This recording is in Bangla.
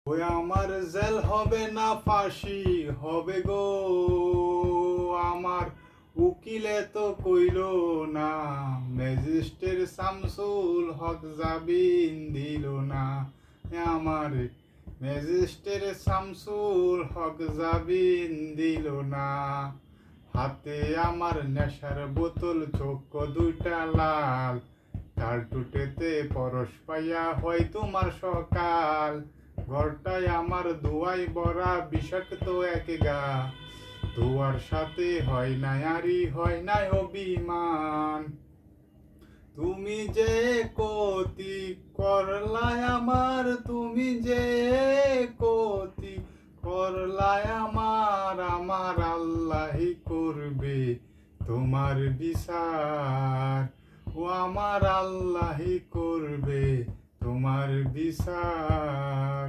ওই আমার জেল হবে না ফাঁসি হবে গো, আমার উকিলে তো কইল না, ম্যাজিস্ট্রেট শামসুল হক জামিন দিল না। আমার ম্যাজিস্ট্রেট শামসুল হক জামিন দিল না। হাতে আমার নেশার বোতল, চোখ দুইটা লাল, তার টুটেতে পরশ পাইয়া হয় তোমার সকাল। ঘরটায় আমার দোয়াই বরা বিষাক্ত এক গা, দোয়ার সাথে হয় নাই আরি হয় নাই অভিমান। তুমি যে কতি করলায় আমার, তুমি যে কতি করলায় আমার, আমার আল্লাহই করবে তোমার বিচার। ও আমার আল্লাহই করবে তোমার বিচার।